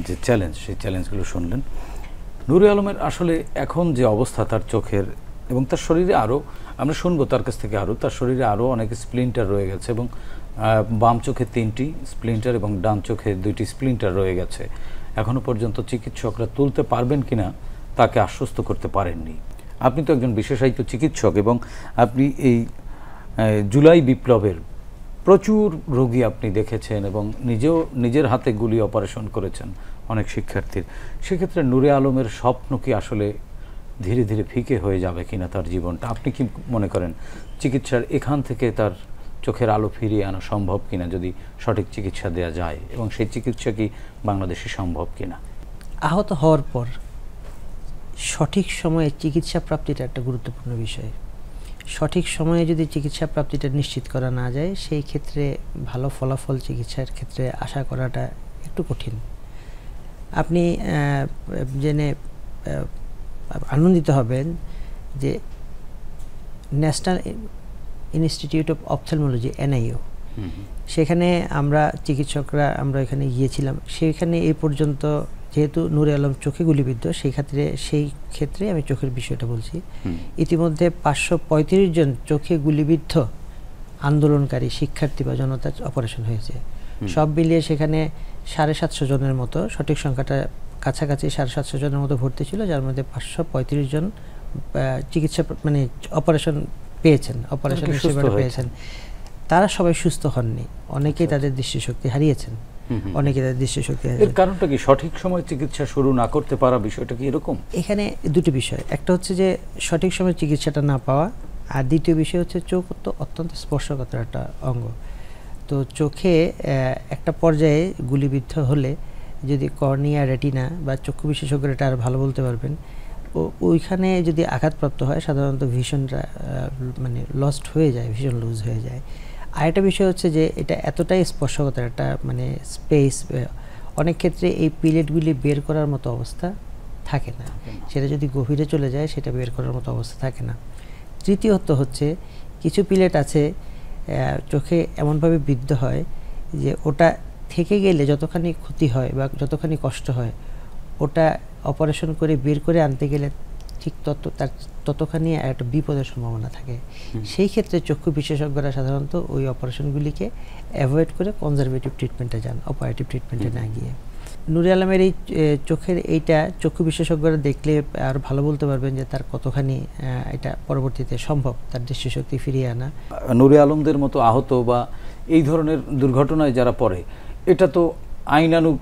যে চ্যালেঞ্জ, সেই চ্যালেঞ্জগুলো শুনলেন। নুরে আলমের আসলে এখন যে অবস্থা তার চোখের এবং তার শরীরে আরও, আমরা শুনবো তার কাছ থেকে আরও, তার শরীরে আরও অনেক স্প্লিন্টার রয়ে গেছে এবং বাম চোখে 3টি স্প্লিন্টার এবং ডান চোখে 2টি স্প্লিন্টার রয়ে গেছে। এখনও পর্যন্ত চিকিৎসকরা তুলতে পারবেন কিনা তাকে আশ্বস্ত করতে পারেননি। আপনি তো একজন বিশেষায়িত চিকিৎসক এবং আপনি এই জুলাই বিপ্লবের প্রচুর রোগী আপনি দেখেছেন এবং নিজের হাতে গুলি অপারেশন করেছেন অনেক শিক্ষার্থীর। সেক্ষেত্রে নুরে আলমের স্বপ্ন কি আসলে ধীরে ধীরে ফিকে হয়ে যাবে কিনা তার জীবনটা? আপনি কি মনে করেন চিকিৎসার এখান থেকে তার চোখের আলো ফিরিয়ে আনা সম্ভব কিনা যদি সঠিক চিকিৎসা দেওয়া যায়, এবং সেই চিকিৎসা কি বাংলাদেশে সম্ভব কিনা? আহত হওয়ার পর সঠিক সময়ে চিকিৎসা প্রাপ্তিটা একটা গুরুত্বপূর্ণ বিষয়। সঠিক সময়ে যদি চিকিৎসা প্রাপ্তিটা নিশ্চিত করা না যায়, সেই ক্ষেত্রে ভালো ফলাফল চিকিৎসার ক্ষেত্রে আশা করাটা একটু কঠিন। আপনি জেনে আনন্দিত হবেন যে ন্যাশনাল ইনস্টিটিউট অফ অপথ্যালমোলজি NIO, সেখানে আমরা চিকিৎসকরা আমরা এখানে গিয়েছিলাম। সেইখানে এই পর্যন্ত যেহেতু নুরে আলম চোখে গুলিবিদ্ধ, সেই ক্ষেত্রে আমি চোখের বিষয়টা বলছি, ইতিমধ্যে 535 জন চোখে গুলিবিদ্ধ আন্দোলনকারী শিক্ষার্থী বা জনতা অপারেশন হয়েছে। সব মিলিয়ে সেখানে 750 জনের মতো, সঠিক সংখ্যাটা কাছাকাছি 750 জনের মতো ভর্তি ছিল, যার মধ্যে 535 জন চিকিৎসা মানে অপারেশন পেয়েছেন, অপারেশন সেবাটা পেয়েছেন। তারা সবাই সুস্থ হননি, অনেকেই তাদের দৃষ্টিশক্তি হারিয়েছেন, অনেকে তাদের দৃষ্টিশক্তি হারিয়েছেন। এর কারণটা কি? সঠিক সময় চিকিৎসা শুরু না করতে পারা, বিষয়টা কি এরকম? এখানে দুটি বিষয়, একটা হচ্ছে যে সঠিক সময় চিকিৎসাটা না পাওয়া, আর দ্বিতীয় বিষয় হচ্ছে চোখ তো অত্যন্ত স্পর্শকাতর একটা অঙ্গ। তো চোখে একটা পর্যায়ে গুলিবিদ্ধ হলে যদি কর্নিয়া, রেটিনা বা চক্ষু বিশেষজ্ঞরা এটা আর ভালো বলতে পারবেন, ওইখানে যদি আঘাতপ্রাপ্ত হয় সাধারণত ভিশনটা মানে লস্ট হয়ে যায়, ভিশন লুজ হয়ে যায়। আরেকটা বিষয় হচ্ছে যে এটা এতটাই স্পর্শকাতর একটা মানে স্পেস, অনেক ক্ষেত্রে এই পিলেটগুলি বের করার মতো অবস্থা থাকে না, সেটা যদি গভীরে চলে যায় সেটা বের করার মতো অবস্থা থাকে না। তৃতীয়ত হচ্ছে কিছু পিলেট আছে চোখে এমনভাবে বিদ্ধ হয় যে ওটা থেকে গেলে যতখানি ক্ষতি হয় বা যতখানি কষ্ট হয়, ওটা অপারেশন করে বের করে আনতে গেলে ঠিক ততখানি একটা বিপদের সম্ভাবনা থাকে। সেই ক্ষেত্রে চক্ষু বিশেষজ্ঞরা সাধারণত ওই অপারেশনগুলিকে অ্যাভয়েড করে কনজারভেটিভ ট্রিটমেন্টে যান, অপারেটিভ ট্রিটমেন্টে না গিয়ে। নুরে আলমের এই চোখের এইটা চক্ষু বিশেষজ্ঞরা দেখলে আর ভালো বলতে পারবেন যে তার কতখানি এটা পরবর্তীতে সম্ভব তার দৃষ্টিশক্তি ফিরিয়ে আনা। নুরে আলমদের মতো আহত বা এই ধরনের দুর্ঘটনায় যারা পড়ে, এটা তো আইনানুগ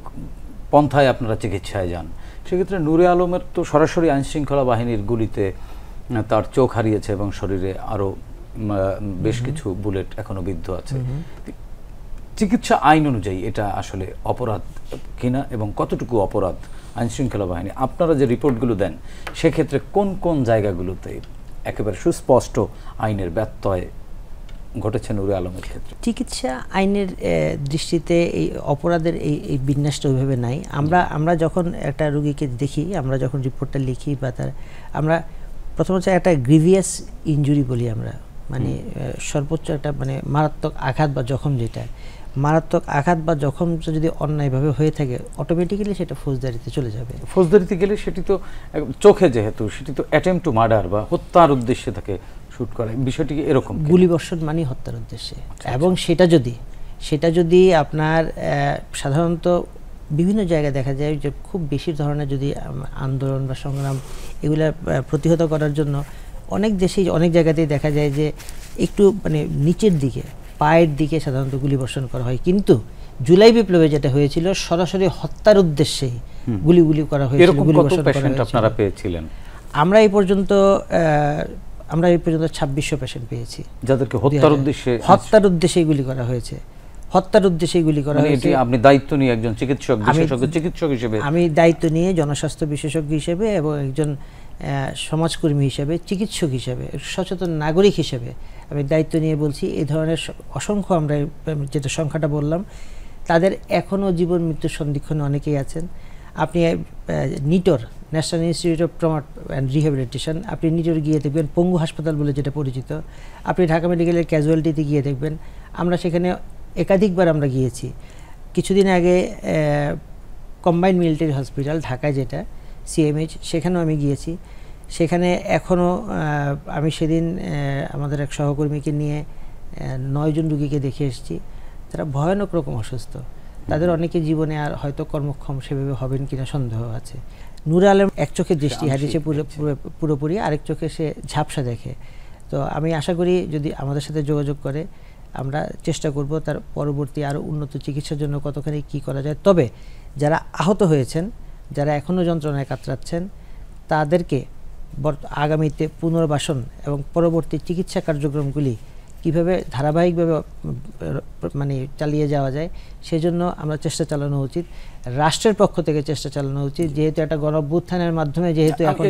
পন্থায় আপনারা চিকিৎসায় যান। সেক্ষেত্রে নুরে আলমের তো সরাসরি আইনশৃঙ্খলা বাহিনীর গুলিতে তার চোখ হারিয়েছে এবং শরীরে আরও বেশ কিছু বুলেট এখনো বিদ্ধ আছে। চিকিৎসা আইন অনুযায়ী এটা আসলে অপরাধ কিনা এবং কতটুকু অপরাধ আইনশৃঙ্খলা বাহিনী, আপনারা যে রিপোর্টগুলো দেন সেক্ষেত্রে কোন কোন জায়গাগুলোতে একেবারে সুস্পষ্ট আইনের ব্যত্যয় ঘটেছে নুরে আলমের ক্ষেত্রে? চিকিৎসা আইনের দৃষ্টিতে এই অপরাধের এই বিন্যাসটা ওইভাবে নাই। আমরা যখন একটা রোগীকে দেখি, আমরা যখন রিপোর্টটা লিখি বা আমরা প্রথম হচ্ছে একটা গ্রিভিয়াস ইনজুরি বলি আমরা, মানে সর্বোচ্চ একটা মানে মারাত্মক আঘাত বা জখম, যেটা মারাত্মক আঘাত বা জখম যদি অন্যায়ভাবে হয়ে থাকে অটোমেটিক্যালি সেটা ফৌজদারিতে চলে যাবে। ফৌজদারিতে গেলে সেটি তো চোখে, যেহেতু সেটি তো অ্যাটেম্প টু মার্ডার বা হত্যার উদ্দেশ্যে তাকে শুট করে, বিষয়টি এরকম গুলিবর্ষণ মানে হত্যার উদ্দেশ্যে। এবং সেটা যদি আপনার সাধারণত বিভিন্ন জায়গায় দেখা যায় যে খুব বেশি ধরনের যদি আন্দোলন বা সংগ্রাম এগুলা প্রতিহত করার জন্য অনেক দেশেই অনেক জায়গাতেই দেখা যায় যে একটু মানে নিচের দিকে পায়ের দিকে সাধারণত গুলিবর্ষণ করা হয়। কিন্তু জুলাই বিপ্লবে যেটা হয়েছিল সরাসরি হত্যার উদ্দেশ্যে গুলি করা হয়েছিল, গুলিবর্ষণ করা হয়েছিল। আপনারা পেয়েছিলেন? আমরা এই পর্যন্ত 2600 পেশেন্ট পেয়েছি যাদেরকে হত্যার উদ্দেশ্যে গুলি করা হয়েছে। হত্যার উদ্দেশ্যে গুলি করা হয়েছে। আপনি দায়িত্ব নিয়ে একজন চিকিৎসক হিসেবে? আমি দায়িত্ব নিয়ে জনস্বাস্থ্য বিশেষজ্ঞ হিসেবে এবং একজন সমাজকর্মী হিসেবে, চিকিৎসক হিসেবে, সচেতন নাগরিক হিসেবে আমি দায়িত্ব নিয়ে বলছি, এই ধরনের অসংখ্য, আমরা যেটা সংখ্যাটা বললাম, তাদের এখনও জীবন মৃত্যুর সন্ধিক্ষণে অনেকেই আছেন। আপনি NITOR, National Institute of Trauma and Rehabilitation, আপনি নিটোর গিয়ে দেখবেন, পঙ্গু হাসপাতাল বলে যেটা পরিচিত, আপনি ঢাকা মেডিকেলের ক্যাজুয়ালিটিতে গিয়ে দেখবেন। আমরা সেখানে একাধিকবার আমরা গিয়েছি। কিছুদিন আগে কম্বাইন্ড মিলিটারি হসপিটাল ঢাকায় যেটা সিএমএইচ, সেখানেও আমি গিয়েছি। সেখানে এখনও আমি সেদিন আমাদের এক সহকর্মীকে নিয়ে 9 জন রুগীকে দেখে এসেছি। তারা ভয়ানক রকম অসুস্থ, তাদের অনেকে জীবনে আর হয়তো কর্মক্ষম সেভাবে হবেন কিনা সন্দেহ আছে। নূরে আলম এক চোখে দৃষ্টি হারিয়েছে পুরোপুরি, আরেক চোখে সে ঝাপসা দেখে। তো আমি আশা করি যদি আমাদের সাথে যোগাযোগ করে, আমরা চেষ্টা করব তার পরবর্তী আরও উন্নত চিকিৎসার জন্য কতখানি কী করা যায়। তবে যারা আহত হয়েছেন, যারা এখনও যন্ত্রণায় কাতরাচ্ছেন, তাদেরকে আগামীতে পুনর্বাসন এবং পরবর্তী চিকিৎসা কার্যক্রমগুলি কীভাবে ধারাবাহিকভাবে মানে চালিয়ে যাওয়া যায়, সেজন্য আমরা চেষ্টা চালানো উচিত। রাষ্ট্রের পক্ষ থেকে চেষ্টা চালানো উচিত, যেহেতু একটা গণঅভ্যুত্থানের মাধ্যমে যেহেতু এখন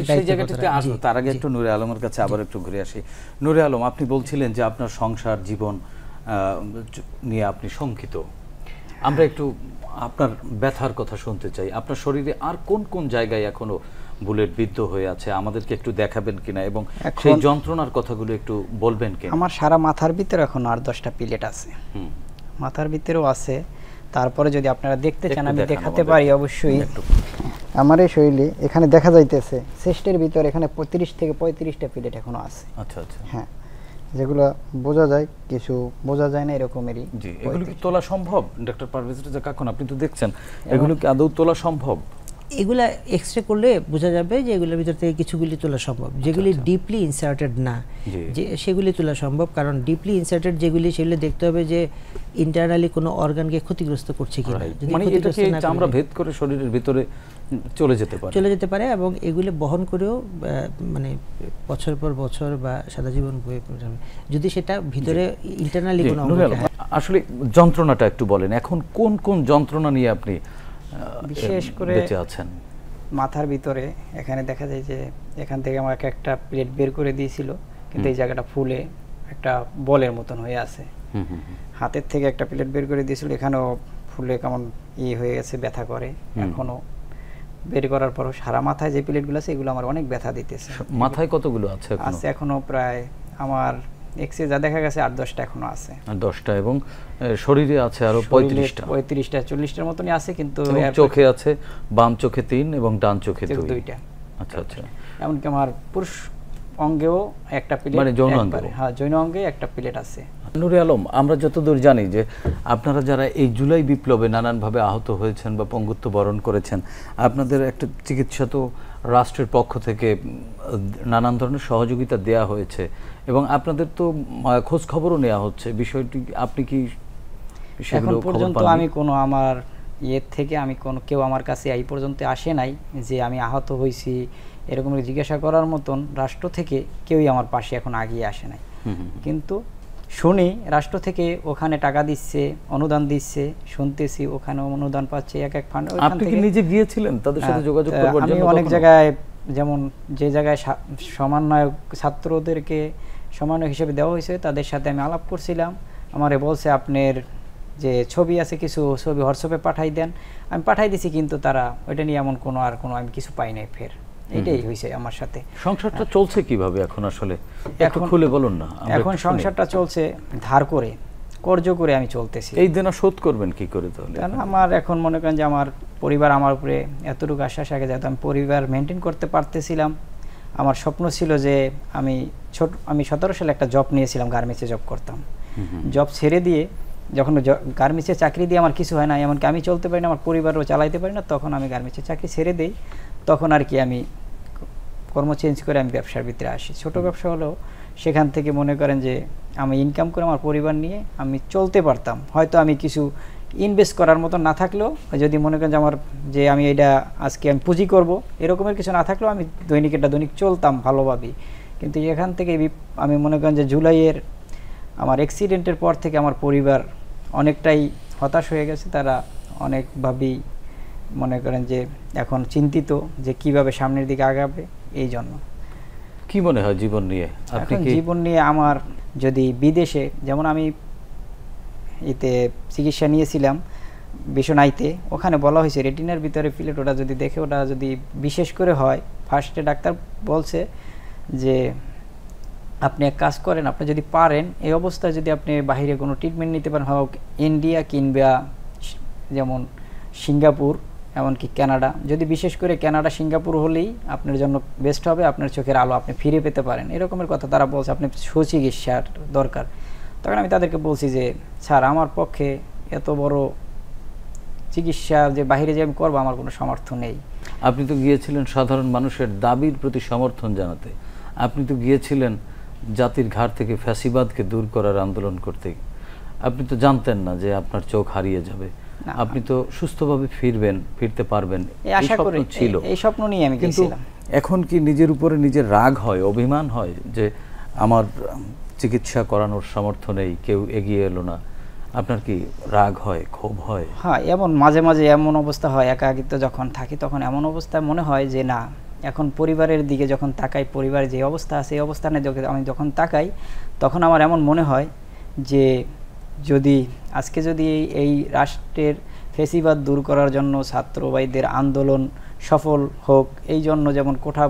তার আগে একটু নূরে আলমের কাছে আবার একটু ঘুরে আসি। নূরে আলম, আপনি বলছিলেন যে আপনার সংসার জীবন নিয়ে আপনি শঙ্কিত। আমরা একটু আপনার ব্যথার কথা শুনতে চাই। আপনার শরীরে আর কোন কোন জায়গায় এখনো বুলেট বিদ্ধ হয়ে আছে, আমাদেরকে একটু দেখাবেন কিনা এবং সেই যন্ত্রণার কথাগুলো একটু বলবেন কিনা? আমার সারা মাথার ভিতরে এখন আর 10টা প্লেট আছে, মাথার ভিতরেও আছে। তারপরে যদি আপনারা দেখতে চান আমি দেখাতে পারি অবশ্যই। আমার এই শরীরে এখানে দেখা যাইতেছে চেস্টের ভিতরে এখানে 35 থেকে 35টা প্লেট এখনো আছে। আচ্ছা আচ্ছা, হ্যাঁ, যেগুলো বোঝা যায়, কিছু বোঝা যায় না এরকমেরই। জি, এগুলো কি তোলা সম্ভব ডক্টর পারভেজ রেজা কাকুন? আপনি তো দেখছেন, এগুলো কি আদৌ তোলা সম্ভব? এগুলা এক্সরে করলে বোঝা যাবে যে এগুলোর ভিতর থেকে কিছুগুলি তোলা সম্ভব। যেগুলি ডিপলি ইনসার্টেড না, যে সেগুলি তোলা সম্ভব। কারণ ডিপলি ইনসার্টেড যেগুলি, সেগুলো দেখতে হবে যে ইন্টারনালি কোনো অর্গানকে ক্ষতিগ্রস্ত করছে কিনা। মানে এটা কি চামড়া ভেদ করে শরীরের ভিতরে চলে যেতে পারে এবং এগুলো বহন করেও মানে বছর পর বছর বা সারা জীবন যদি সেটা ভিতরে ইন্টারনালি কোনো আসলে যন্ত্রণাটা একটু বলেন, এখন কোন কোন যন্ত্রণা নিয়ে আপনি বিশেষ করে বেঁচে আছেন? মাথার ভিতরে এখানে দেখা যায় যে এখান থেকে আমাকে একটা প্লেট বের করে দিয়েছিল, কিন্তু এই জায়গাটা ফুলে একটা বলের মতন হয়ে আছে। হাতের থেকে একটা প্লেট বের করে দিয়েছিল, এখানেও ফুলে কেমন হয়ে গেছে, ব্যথা করে। এখনো বের করার পরও সারা মাথায় যে প্লেটগুলো আছে এগুলো আমার অনেক ব্যথা দিতেছে। মাথায় কতগুলো আছে? আছে এখনো প্রায় আমার এক্সে যা দেখা গেছে 8-10টা এখনো আছে। 10টা এবং শরীরে আছে আরো 35টা 40টার মতনই আছে, কিন্তু চোখে আছে, বাম চোখে 3 এবং ডান চোখে 2টা। আচ্ছা আচ্ছা, এমনকি আমার পুরুষ অঙ্গেও একটা প্লেট, মানে যৌন অঙ্গে? হ্যাঁ, যৌন অঙ্গে একটা প্লেট আছে। নূরে আলম, আমরা যতদূর জানি যে আপনারা যারা এই জুলাই বিপ্লবে নানানভাবে আহত হয়েছেন বা পঙ্গুত্ব বরণ করেছেন, আপনাদের একটা চিকিৎসা তো রাষ্ট্রের পক্ষ থেকে নানান ধরনের সহযোগিতা দেয়া হয়েছে এবং আপনাদের তো খোঁজ খবরও নেওয়া হচ্ছে। বিষয়টি আপনি কি এখন পর্যন্ত আমি কোনো আমার থেকে আমি কোনো কেউ আমার কাছে এই পর্যন্ত আসে নাই যে আমি আহত হয়েছি এরকম জিজ্ঞাসা করার মতন রাষ্ট্র থেকে কেউই আমার পাশে এখন আগিয়ে আসে নাই। কিন্তু শুনি রাষ্ট্র থেকে ওখানে টাকা দিচ্ছে, অনুদান দিচ্ছে, শুনতেছি ওখানে অনুদান পাচ্ছে এক এক ফান্ড। আপনি কি নিজে গিয়েছিলেন তাদের সাথে যোগাযোগ করবার জন্য? আমি অনেক জায়গায়, যেমন যে জায়গায় সমন্বয়ক ছাত্রদেরকে সমন্বয়ক হিসেবে দেওয়া হয়েছে তাদের সাথে আমি আলাপ করছিলাম। আমারে বলছে আপনার যে ছবি আছে কিছু ছবি হোয়াটসঅ্যাপে পাঠাই দেন। আমি পাঠাই দিছি, কিন্তু তারা ওইটা নিয়ে এমন কোনো আমি কিছু পাই নাই। ফের এটাই হয়েছে আমার সাথে। সংসারটা চলছে কিভাবে এখন? আসলে একটু খুলে বলুন না। এখন সংসারটা চলছে ধার করে, কর্জ করে আমি চলতেছি। এই দেনা শোধ করবেন কি করে তাহলে? আমার এখন মনে করেন যে আমার পরিবার আমার উপরে এতটুকু আশ্বাস আগে যেত, আমি পরিবার মেনটেন করতে পারতেছিলাম। আমার স্বপ্ন ছিল যে আমি 17 সালে একটা জব নিয়েছিলাম, গার্মেন্টসে জব করতাম। জব ছেড়ে দিয়ে যখন গার্মেন্টসে চাকরি দিয়ে আমার কিছু হয় না, এমনকি আমি চলতে পারি না, আমার পরিবারও চালাইতে পারি না, তখন আমি গার্মেন্টসে চাকরি ছেড়ে দিই। তখন আর কি আমি কর্ম চেঞ্জ করে আমি ব্যবসার ভিতরে আসি। ছোট ব্যবসা হলেও সেখান থেকে মনে করেন যে আমি ইনকাম করে আমার পরিবার নিয়ে আমি চলতে পারতাম। হয়তো আমি কিছু ইনভেস্ট করার মতো না থাকলেও, যদি মনে করেন যে আমার যে আমি এটা আজকে আমি পুঁজি করব এরকমের কিছু না থাকলেও আমি দৈনিক চলতাম ভালোভাবেই। কিন্তু এখান থেকে আমি মনে করেন যে জুলাইয়ের আমার অ্যাক্সিডেন্টের পর থেকে আমার পরিবার অনেকটাই হতাশ হয়ে গেছে। তারা অনেকভাবেই মনে করেন যে এখন চিন্তিত যে কিভাবে সামনের দিকে আগাবে। এই জন্য কি মনে হয় জীবন নিয়ে? জীবন নিয়ে আমার যদি বিদেশে, যেমন আমি চিকিৎসা নিয়েছিলাম, বিশ্বনাইতে, ওখানে বলা হয়েছে রেটিনার ভিতরে প্লেট, ওটা যদি দেখে ওটা যদি বিশেষ করে হয়, ফার্স্টে ডাক্তার বলছে যে আপনি এক কাজ করেন, আপনি যদি পারেন এই অবস্থায় যদি আপনি বাইরে কোনো ট্রিটমেন্ট নিতে পারেন, হোক ইন্ডিয়া কিংবা যেমন সিঙ্গাপুর, এমনকি কানাডা, যদি বিশেষ করে কানাডা সিঙ্গাপুর হলেই আপনার জন্য বেস্ট হবে, আপনার চোখের আলো আপনি ফিরে পেতে পারেন, এরকমের কথা তারা বলছে, আপনি সুচিকিৎসার দরকার। তখন আমি তাদেরকে বলছি যে স্যার আমার পক্ষে এত বড় চিকিৎসা যে বাইরে যে আমি করবো আমার কোনো সামর্থ্য নেই। আপনি তো গিয়েছিলেন সাধারণ মানুষের দাবির প্রতি সমর্থন জানাতে, আপনি তো গিয়েছিলেন জাতির ঘাড় থেকে ফ্যাসিবাদকে দূর করার আন্দোলন করতে। আপনি তো জানতেন না যে আপনার চোখ হারিয়ে যাবে, আপনি তো সুস্থভাবে ফিরতে পারবেন, এই আশা করে ছিল, এই স্বপ্ন নিয়ে আমি গেছিলাম। এখন কি নিজের উপরে নিজের রাগ হয়, অভিমান হয় যে আমার চিকিৎসা করানোর সামর্থ্য নেই, কেউ এগিয়ে এলো না? আপনার কি রাগ হয়, ক্ষোভ হয়? হ্যাঁ, এমন মাঝে মাঝে এমন অবস্থা হয়, একাকিত্ব যখন থাকি তখন এমন অবস্থায় মনে হয় যে না, এখন পরিবারের দিকে যখন তাকাই, পরিবারের যে অবস্থা আছে এই অবস্থানে আমি যখন তাকাই তখন আমার এমন মনে হয় যে আজকে যদি এই রাষ্ট্রের ফেসিবাদ দূর করার জন্য ছাত্রবাদীদের আন্দোলন সফল হোক, এই জন্য যেমন কোঠা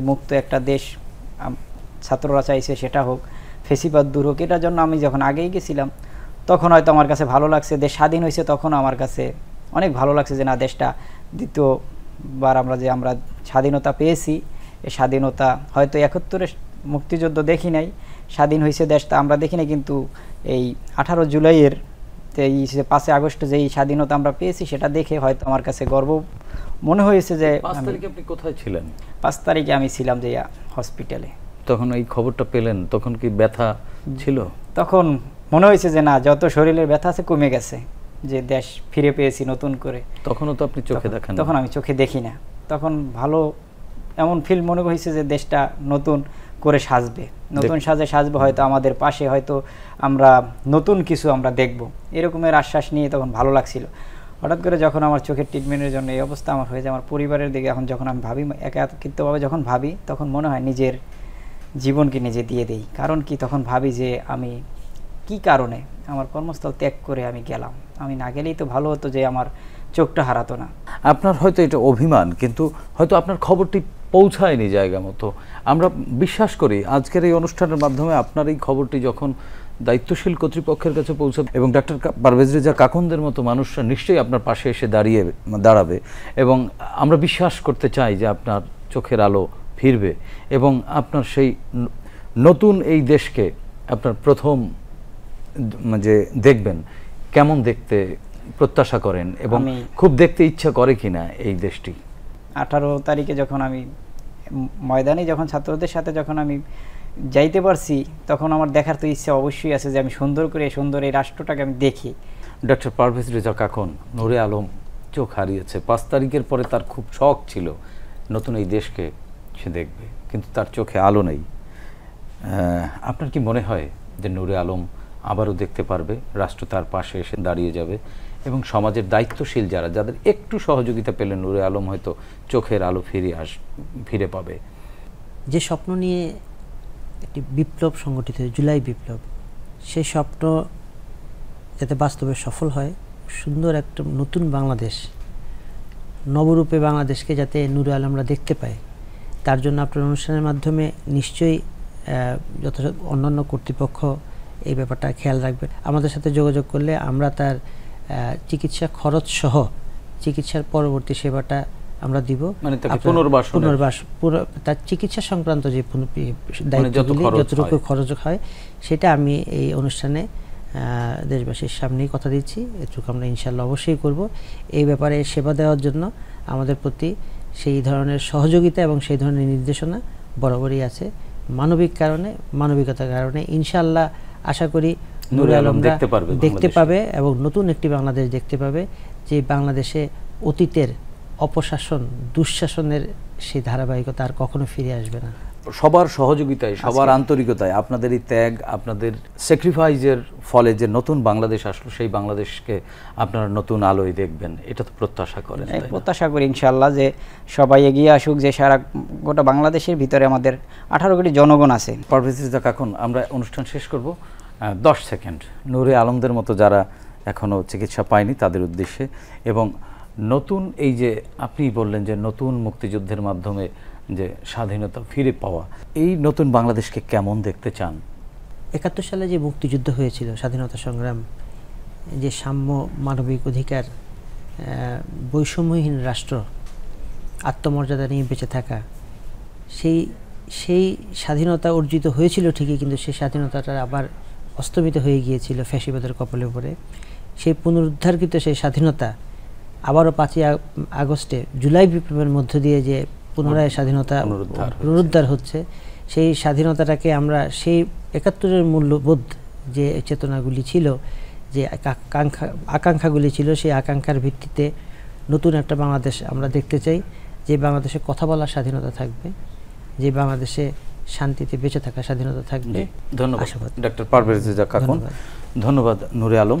মুক্ত একটা দেশ ছাত্ররা চাইছে সেটা হোক, ফেসিবাদ দূর হোক, এটার জন্য আমি যখন আগেই গেছিলাম তখন হয়তো আমার কাছে ভালো লাগছে, দেশ স্বাধীন হয়েছে তখন আমার কাছে অনেক ভালো লাগছে যে না, দেশটা দ্বিতীয়বার আমরা স্বাধীনতা পেয়েছি। এই স্বাধীনতা হয়তো 71-এর মুক্তিযুদ্ধ দেখি নাই, স্বাধীন হয়েছে দেশটা আমরা দেখি নাই, কিন্তু এই 18 জুলাইয়ের 5 আগস্ট যেই স্বাধীনতা আমরা পেয়েছি সেটা দেখে হয়তো আমার কাছে গর্ব মনে হয়েছে। যে 5 তারিখে আপনি কোথায় ছিলেন? 5 তারিখে আমি ছিলাম যে হসপিটালে। তখন এই খবরটা পেলেন, তখন কি ব্যথা ছিল? তখন মনে হয়েছে যে না, যত শরীরের ব্যথা আছে কমে গেছে, যে দেশ ফিরে পেয়েছি নতুন করে। তখনও তো আপনি চোখে দেখেন? তখন আমি চোখে দেখি না, তখন ভালো এমন ফিল মনে হয়েছে যে দেশটা নতুন করে সাজবে, নতুন সাজবে, হয়তো আমাদের পাশে হয়তো আমরা নতুন কিছু আমরা দেখব, এরকমের আশ্বাস নিয়ে তখন ভালো লাগছিল। হঠাৎ করে যখন আমার চোখের ট্রিটমেন্টের জন্য এই অবস্থা আমার হয়েছে, আমার পরিবারের দিকে এখন যখন আমি ভাবি, একাকিত্বভাবে যখন ভাবি, তখন মনে হয় নিজের জীবনকে নিজে দিয়ে দেই। কারণ কি, তখন ভাবি যে আমি কি কারণে আমার কর্মস্থল ত্যাগ করে আমি গেলাম, আমি না গেলেই তো ভালো হতো যে আমার চোখটা হারাতো না। আপনার হয়তো এটা অভিমান, কিন্তু হয়তো আপনার খবরটি পৌঁছায়নি জায়গা মতো। আমরা বিশ্বাস করি আজকের এই অনুষ্ঠানের মাধ্যমে আপনার এই খবরটি যখন দায়িত্বশীল কর্তৃপক্ষের কাছে পৌঁছাবে এবং ডাক্তার পারভেজ রেজা কাকনদের মতো মানুষরা নিশ্চয়ই আপনার পাশে এসে দাঁড়াবে, এবং আমরা বিশ্বাস করতে চাই যে আপনার চোখের আলো ফিরবে এবং আপনার সেই নতুন এই দেশকে আপনার প্রথম যে দেখবেন, কেমন দেখতে প্রত্যাশা করেন এবং খুব দেখতে ইচ্ছা করে কিনা এই দেশটি? 18 তারিখে যখন আমি ময়দানে যখন ছাত্রদের সাথে যখন আমি যাইতে পারছি, তখন আমার দেখার তো ইচ্ছা অবশ্যই আছে যে আমি সুন্দর এই রাষ্ট্রটাকে আমি দেখি। ডক্টর পারভেজ রেজা কাকন, নূরে আলম চোখ হারিয়েছে। 5 তারিখের পরে তার খুব শখ ছিল নতুন এই দেশকে সে দেখবে, কিন্তু তার চোখে আলো নেই। আপনার কি মনে হয় যে নূরে আলম আবারও দেখতে পারবে, রাষ্ট্র তার পাশে এসে দাঁড়িয়ে যাবে এবং সমাজের দায়িত্বশীল যাদের একটু সহযোগিতা পেলে নূরে আলম হয়তো চোখের আলো ফিরে পাবে? যে স্বপ্ন নিয়ে একটি বিপ্লব সংগঠিত হয়, জুলাই বিপ্লব, সেই স্বপ্ন যাতে বাস্তবে সফল হয়, সুন্দর একটা নতুন বাংলাদেশ, নবরূপে বাংলাদেশকে যাতে নূরে আলমরা দেখতে পায়, তার জন্য আপনার অনুষ্ঠানের মাধ্যমে নিশ্চয়ই যথাযথ অন্যান্য কর্তৃপক্ষ এই ব্যাপারটা খেয়াল রাখবে। আমাদের সাথে যোগাযোগ করলে আমরা তার চিকিৎসা খরচ সহ চিকিৎসার পরবর্তী সেবাটা আমরা দিব, মানে পুনর্বাস তার চিকিৎসা সংক্রান্ত যে দায়িত্বগুলি যতটুকু খরচ হয় সেটা আমি এই অনুষ্ঠানে দেশবাসীর সামনেই কথা দিচ্ছি, এটুকু আমরা ইনশাল্লাহ অবশ্যই করব। এই ব্যাপারে সেবা দেওয়ার জন্য আমাদের প্রতি সেই ধরনের সহযোগিতা এবং সেই ধরনের নির্দেশনা বরাবরই আছে। মানবিক কারণে, মানবিকতার কারণে ইনশাল্লাহ আশা করি নূরে আলম দেখতে পাবে এবং নতুন একটি বাংলাদেশ দেখতে পাবে, যে বাংলাদেশে অতীতের অপশাসন, দুঃশাসনের সেই ধারাবাহিকতা আর কখনো ফিরে আসবে না। সবার সহযোগিতায়, সবার আন্তরিকতায়, আপনাদের এই ত্যাগ, আপনাদের স্যাক্রিফাইসের ফলে যে নতুন বাংলাদেশ আসলো, সেই বাংলাদেশকে আপনারা নতুন আলোয় দেখবেন, এটা তো প্রত্যাশা করেন? প্রত্যাশা করি ইনশাআল্লাহ যে সবাই এগিয়ে আসুক, যে সারা গোটা বাংলাদেশের ভিতরে আমাদের 18 কোটি জনগণ আছে। পারভেজ রেজা কাকন, আমরা অনুষ্ঠান শেষ করব 10 সেকেন্ড। নূরে আলমদের মতো যারা এখনও চিকিৎসা পায়নি তাদের উদ্দেশ্যে। এবং নতুন এই যে আপনি বললেন যে নতুন মুক্তিযুদ্ধের মাধ্যমে যে স্বাধীনতা ফিরে পাওয়া, এই নতুন বাংলাদেশকে কেমন দেখতে চান? 71 সালে যে মুক্তিযুদ্ধ হয়েছিল, স্বাধীনতা সংগ্রাম, যে সাম্য, মানবিক অধিকার, বৈষম্যহীন রাষ্ট্র, আত্মমর্যাদা নিয়ে বেঁচে থাকা, সেই স্বাধীনতা অর্জিত হয়েছিল ঠিকই, কিন্তু সেই স্বাধীনতাটা আবার অস্তমিত হয়ে গিয়েছিল ফ্যাসিবাদের কপালে পড়ে। সেই পুনরুদ্ধারকৃত সেই স্বাধীনতা আবারও 5ই আগস্টে জুলাই বিপ্লবের মধ্য দিয়ে যে পুনরায় স্বাধীনতা পুনরুদ্ধার হচ্ছে, সেই স্বাধীনতাটাকে আমরা সেই 71-এর মূল্যবোধ যে চেতনাগুলি ছিল, যে আকাঙ্ক্ষাগুলি ছিল, সেই আকাঙ্ক্ষার ভিত্তিতে নতুন একটা বাংলাদেশ আমরা দেখতে চাই, যে বাংলাদেশে কথা বলার স্বাধীনতা থাকবে, যে বাংলাদেশে শান্তিতে বেঁচে থাকার স্বাধীনতা থাকবে। ধন্যবাদ ডক্টর পারভেজ রেজা খাতুন। ধন্যবাদ নূরে আলম।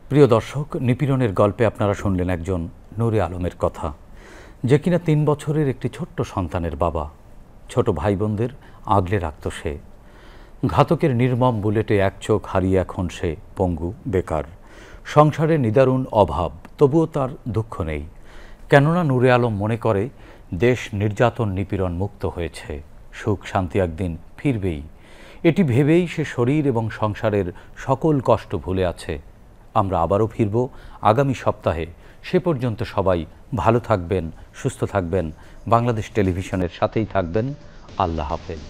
প্রিয় দর্শক, নিপীড়নের গল্পে আপনারা শুনলেন একজন নূরে আলমের কথা, যে কিনা 3 বছরের একটি ছোট্ট সন্তানের বাবা। ছোট ভাই বোনদের আগলে রাখত সে। ঘাতকের নির্মম বুলেটে এক চোখ হারিয়ে এখন সে পঙ্গু, বেকার। সংসারে নিদারুণ অভাব, তবুও তার দুঃখ নেই, কেননা নূরে আলম মনে করে দেশ নির্যাতন নিপীড়ন মুক্ত হয়েছে, সুখ শান্তি একদিন ফিরবেই। এটি ভেবেই সে শরীর এবং সংসারের সকল কষ্ট ভুলে আছে। আমরা আবারও ফিরব আগামী সপ্তাহে। সে পর্যন্ত সবাই ভালো থাকবেন, সুস্থ থাকবেন, বাংলাদেশ টেলিভিশনের সাথেই থাকবেন। আল্লাহ হাফেজ।